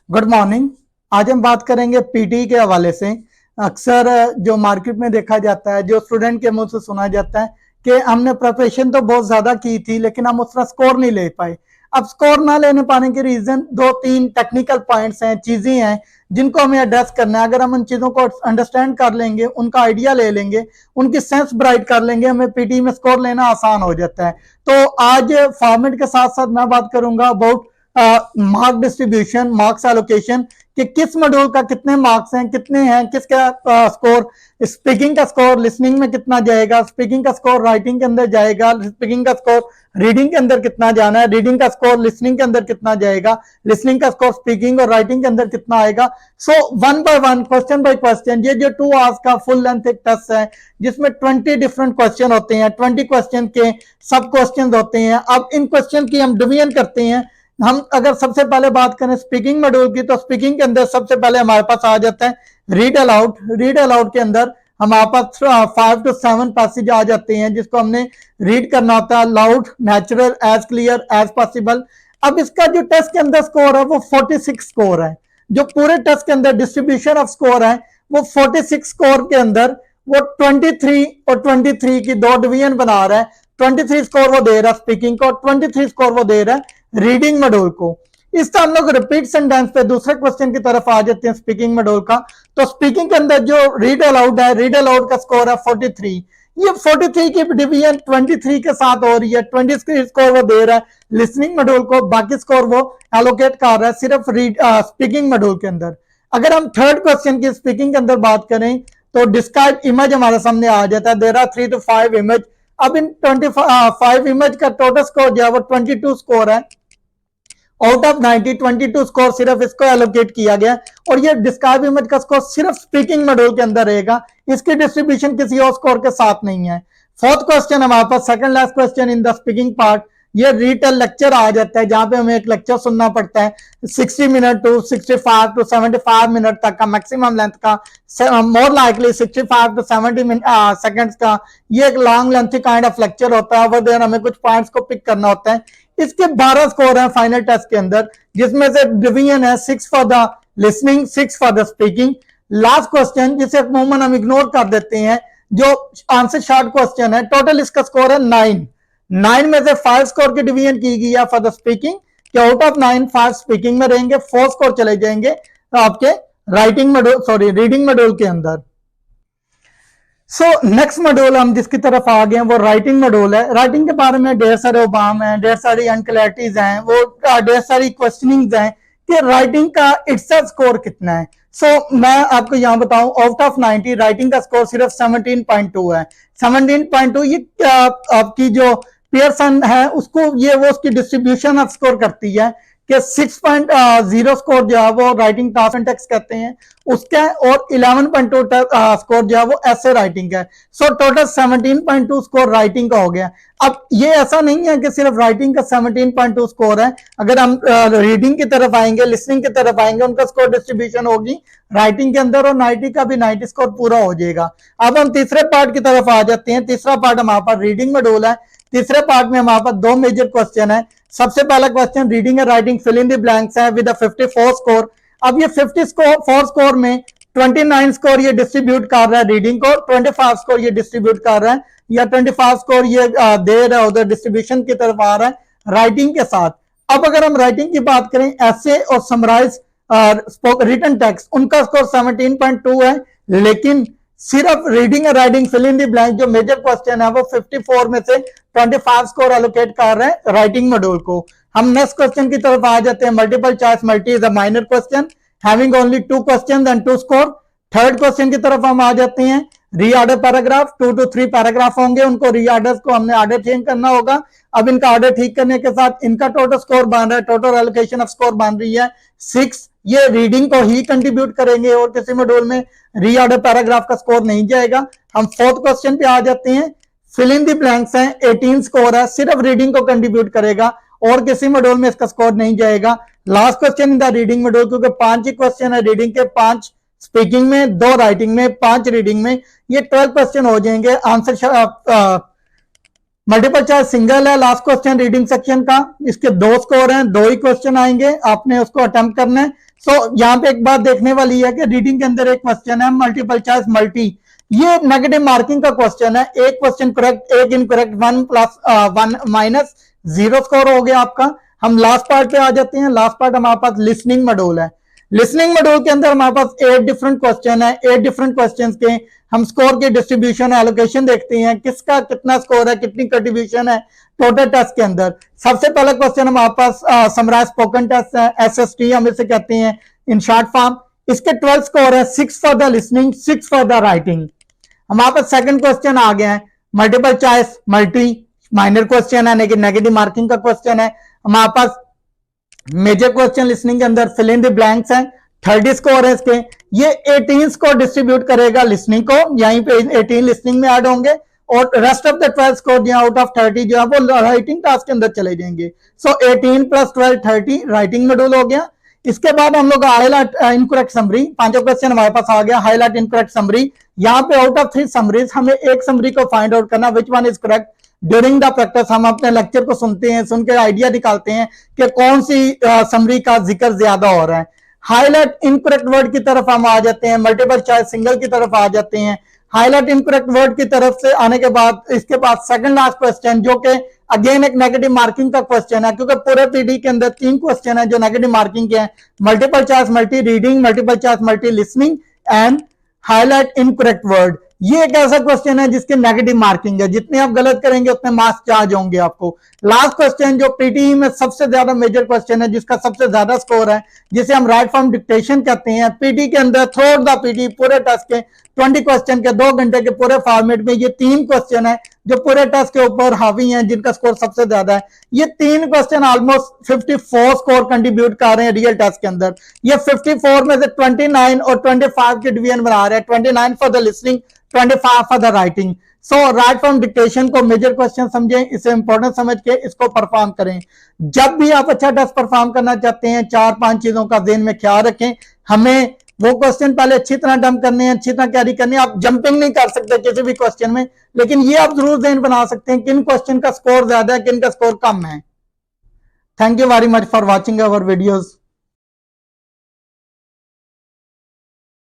Good morning. आज हम बात करेंगे पीटी के हवाले से। अक्सर जो मार्केट में देखा जाता है, जो स्टूडेंट के मुंह से सुना जाता है कि हमने प्रिपरेशन तो बहुत ज्यादा की थी लेकिन हम उसका स्कोर नहीं ले पाए। अब स्कोर ना लेने पाने के रीजन दो तीन टेक्निकल पॉइंट्स हैं, चीजें हैं जिनको हमें एड्रेस करना है। अगर हम उन चीजों को अंडरस्टैंड कर लेंगे, उनका आइडिया ले लेंगे, उनकी सेंस ब्राइट कर लेंगे, हमें पीटी में स्कोर लेना आसान हो जाता है। तो आज फॉर्मेट के साथ साथ मैं बात करूंगा about mark distribution, marks allocation, कि किस मॉड्यूल का कितने मार्क्स हैं, कितने हैं, किसका स्कोर, स्पीकिंग का स्कोर लिसनिंग में कितना जाएगा, स्पीकिंग का स्कोर राइटिंग के अंदर जाएगा, स्पीकिंग का स्कोर रीडिंग के अंदर कितना जाना है, रीडिंग का स्कोर लिसनिंग के अंदर कितना जाएगा, लिसनिंग का स्कोर स्पीकिंग और राइटिंग के अंदर कितना आएगा। So one by one, question by question, ये जो 2 आवर्स का फुल लेंथ एक टेस्ट है जिसमें 20 डिफरेंट क्वेश्चन होते हैं, 20 क्वेश्चन के सब क्वेश्चन होते हैं। अब इन क्वेश्चन की हम डिवीजन करते हैं। हम अगर सबसे पहले बात करें स्पीकिंग मॉड्यूल की, तो स्पीकिंग के अंदर सबसे पहले हमारे पास आ जाता है रीड अलाउड। रीड अलाउड के अंदर हमारे पास 5 to 7 पैसेज आ जाते हैं जिसको हमने रीड करना होता है, loud, natural, as clear as possible. अब इसका जो टेस्ट के अंदर स्कोर है वो 46 स्कोर है। जो पूरे टेस्ट के अंदर डिस्ट्रीब्यूशन ऑफ स्कोर है वो 46 स्कोर के अंदर वो 23 और 23 की दो डिवीजन बना रहा है। 23 स्कोर वो दे रहा है स्पीकिंग को, 23 स्कोर वो दे रहा है रीडिंग मॉड्यूल को। इस तरह हम लोग रिपीट सेंटेंस पे दूसरे क्वेश्चन की तरफ आ जाते हैं स्पीकिंग मॉड्यूल का। तो स्पीकिंग के अंदर जो रीड अलाउड है, रीड अलाउड का स्कोर है 43। ये 43 की डिवीजन 23 के साथ हो रही है। 20 स्कोर वो दे रहा है लिसनिंग मॉड्यूल को, बाकी स्कोर वो एलोकेट कर रहा है सिर्फ रीड स्पीकिंग मॉड्यूल के अंदर। अगर हम थर्ड क्वेश्चन की स्पीकिंग के अंदर बात करें तो डिस्क्राइब इमेज हमारे सामने आ जाता है। There are 3 to 5 image. अब इन 25 इमेज का टोटल स्कोर जो है वो 22 स्कोर है। आउट ऑफ 90 22 स्कोर सिर्फ इसको एलोकेट किया गया और ये डिस्क्राइब इमेज का स्कोर सिर्फ स्पीकिंग मॉड्यूल के अंदर रहेगा। इसकी डिस्ट्रीब्यूशन किसी और स्कोर के साथ नहीं है। फोर्थ क्वेश्चन हमारे पास second last question in the speaking part, ये रीटेल लेक्चर आ जाता है जहां पे हमें एक लेक्चर सुनना पड़ता है 60 मिनट टू 65 टू 75 मिनट तक का मैक्सिमम लेंथ का, मोर लाइकली 65 टू 70 सेकंड्स का। ये एक long length kind of lecture होता है। ओवर देयर हमें कुछ पॉइंट्स को पिक करना होता है। इसके 12 स्कोर है फाइनल टेस्ट के अंदर, जिसमें से डिवीजन है 6 for the listening, 6 for the speaking. Last question जिसे अमूमन हम इग्नोर कर देते हैं, जो आंसर शॉर्ट क्वेश्चन है, टोटल इसका स्कोर है 9 में से 5 स्कोर की डिवीजन की गई है फॉर द स्पीकिंग, कि आउट ऑफ 9 5 स्पीकिंग में रहेंगे, 4 स्कोर चले जाएंगे आपके writing module, sorry reading module के अंदर। सो नेक्स्ट मॉड्यूल हम जिसकी तरफ आ गए वो राइटिंग मॉड्यूल है। राइटिंग के बारे में ढेर सारे उबाम हैं, ढेर सारी अनक्लैरिटीज हैं, वो ढेर सारी क्वेश्चनिंग हैं कि राइटिंग का इट्सका स्कोर कितना है। सो मैं आपको यहां बताऊं, आउट ऑफ 90 राइटिंग का स्कोर सिर्फ 17.2 है। 17.2 ये आपकी जो पियर्सन है उसको, ये वो उसकी डिस्ट्रीब्यूशन ऑफ स्कोर करती है कि 6.0 स्कोर जो है वो राइटिंग टास्क एंड टेक्स्ट कहते हैं उसका, और 11.2 स्कोर जो है वो ऐसे राइटिंग का है। सो टोटल 17.2 स्कोर राइटिंग का हो गया। अब ये ऐसा नहीं है कि सिर्फ राइटिंग का 17.2 स्कोर है। अगर हम रीडिंग की तरफ आएंगे, लिसनिंग की तरफ आएंगे, उनका स्कोर डिस्ट्रीब्यूशन होगी राइटिंग के अंदर, और 90 का भी 90 स्कोर पूरा हो जाएगा। अब हम तीसरे पार्ट की तरफ आ जाते हैं। तीसरा पार्ट हमारे पास रीडिंग मॉड्यूल है। तीसरे पार्ट में हमारे पास 2 मेजर क्वेश्चन है। सबसे पहला question reading and writing fill in the blanks है विद 54 स्कोर। अब ये 54 स्कोर में 29 स्कोर ये डिस्ट्रीब्यूट कर रहा है रीडिंग को, 25 स्कोर ये डिस्ट्रीब्यूट कर रहा है, या 25 स्कोर ये दे रहा है, उधर डिस्ट्रीब्यूशन की तरफ आ रहा है राइटिंग के साथ। अब अगर हम राइटिंग की बात करें, ऐसे और समराइज रिटन टेक्स्ट, उनका स्कोर 17.2 है, लेकिन सिर्फ रीडिंग और writing fill in the blank जो मेजर क्वेश्चन है वो 54 में से 25 स्कोर एलोकेट कर रहे हैं राइटिंग मॉड्यूल को। हम नेक्स्ट क्वेश्चन की तरफ आ जाते हैं। Multiple choice multi is a minor question having only 2 question and 2 score. Third question की तरफ हम आ जाते हैं। रीऑर्डर पैराग्राफ, 2 to 3 पैराग्राफ होंगे, उनको रीऑर्डर्स को हमने ऑर्डर चेंज करना होगा। अब इनका ऑर्डर ठीक करने के साथ इनका टोटल स्कोर बन रहा है, टोटल एलोकेशन ऑफ स्कोर बन रही है 6। ये रीडिंग को ही कंट्रीब्यूट करेंगे और किसी मॉड्यूल में रीऑर्डर पैराग्राफ का स्कोर नहीं जाएगा। हम फोर्थ क्वेश्चन पे आ जाते हैं। फिल इन द ब्लैंक्स हैं, 18 स्कोर है, सिर्फ रीडिंग को कंट्रीब्यूट करेगा और किसी मॉड्यूल में इसका स्कोर नहीं जाएगा। Last question in the reading module, क्योंकि 5 ही क्वेश्चन है रीडिंग के, 5 स्पीकिंग में, 2 राइटिंग में, 5 रीडिंग में, ये 12 क्वेश्चन हो जाएंगे। आंसर मल्टीपल चॉइस सिंगल है, लास्ट क्वेश्चन रीडिंग सेक्शन का, इसके 2 स्कोर हैं, 2 ही क्वेश्चन आएंगे, आपने उसको अटेम्प्ट करना है। सो यहाँ पे एक बात देखने वाली है कि रीडिंग के अंदर एक क्वेश्चन है मल्टीपल चॉइस मल्टी, ये नेगेटिव मार्किंग का क्वेश्चन है, एक क्वेश्चन करेक्ट एक इनकरेक्ट, 1 माइनस 0 स्कोर हो गया आपका। हम लास्ट पार्ट पे आ जाते हैं। लास्ट पार्ट हमारे पास लिसनिंग मॉड्यूल है। लिसनिंग मॉड्यूल के अंदर हमारे पास 8 डिफरेंट क्वेश्चन है, 8 डिफरेंट क्वेश्चन के हम स्कोर की डिस्ट्रीब्यूशन एलोकेशन देखते हैं, किसका कितना स्कोर है, कितनी कंट्रीब्यूशन है टोटल टेस्ट के अंदर। सबसे पहला क्वेश्चन हमारे पास समराइज स्पोकन टेस्ट है, SST हम इसे कहते हैं इन शॉर्ट फॉर्म। इसके 12 स्कोर है, 6 for the listening, 6 for the writing. हमारे पास सेकंड क्वेश्चन आ गया है multiple choice multi, minor question है लेकिन नेगेटिव मार्किंग का क्वेश्चन है। हमारे पास मेजर क्वेश्चन लिसनिंग के अंदर फिल इन द ब्लैंक्स है, 30 स्कोर है इसके। ये 18 स्कोर डिस्ट्रीब्यूट करेगा लिसनिंग को, यहीं पे 18 लिसनिंग में ऐड होंगे और rest of the 12 score out of 30 जो है वो राइटिंग टास्क के अंदर चले जाएंगे। सो 18 + 12 30 राइटिंग मॉड्यूल हो गया। इसके बाद हम लोग हाईलाइट इनकरेक्ट समरी, 5 क्वेश्चन हमारे पास आ गया हाईलाइट इनकरेक्ट समरी। यहाँ पे आउट ऑफ 3 समरीज हमें एक समरी को फाइंड आउट करना, which one is correct. During the practice हम अपने लेक्चर को सुनते हैं, सुन के आइडिया निकालते हैं कि कौन सी समरी का जिक्र ज्यादा हो रहा है। हाईलाइट इनकरेक्ट वर्ड की तरफ हम आ जाते हैं, मल्टीपल चॉइस सिंगल की तरफ आ जाते हैं। हाईलाइट इनकरेक्ट वर्ड की तरफ से आने के बाद इसके बाद सेकंड लास्ट क्वेश्चन जो कि अगेन एक नेगेटिव मार्किंग का क्वेश्चन है, क्योंकि पूरे पीडी के अंदर 3 क्वेश्चन है जो नेगेटिव मार्किंग के हैं, multiple choice multi reading, multiple choice multi listening and highlight incorrect word. ये एक ऐसा क्वेश्चन है जिसके नेगेटिव मार्किंग है, जितने आप गलत करेंगे उतने मार्क्स चार्ज होंगे आपको। लास्ट क्वेश्चन जो पीटी में सबसे ज्यादा मेजर क्वेश्चन है, जिसका सबसे ज्यादा स्कोर है, जिसे हम राइट फॉर्म डिक्टेशन कहते हैं, पीटी के अंदर थ्रू आउट द पीटी पूरे टेस्ट के 20 क्वेश्चन के 2 घंटे के पूरे फॉर्मेट में ये 3 क्वेश्चन है जो पूरे टेस्ट के ऊपर हावी हैं, जिनका स्कोर सबसे ज्यादा है। ये 3 क्वेश्चन ऑलमोस्ट 54 स्कोर कंट्रीब्यूट कर रहे हैं रियल टेस्ट के अंदर। ये 54 में से 29 और 25 की डिवीजन बना रहे हैं, 29 for the listening, 25 for the writing. So right from dictation को मेजर क्वेश्चन समझें, इसे इंपॉर्टेंट समझ के इसको परफॉर्म करें। जब भी आप अच्छा टेस्ट परफॉर्म करना चाहते हैं, 4-5 चीजों का ध्यान में ख्याल रखें। हमें वो क्वेश्चन पहले अच्छी तरह डंप करने हैं, अच्छी तरह कैरी करनी है। आप जंपिंग नहीं कर सकते किसी भी क्वेश्चन में, लेकिन ये आप जरूर ध्यान बना सकते हैं किन क्वेश्चन का स्कोर ज्यादा है, किन का स्कोर कम है। Thank you very much for watching our videos.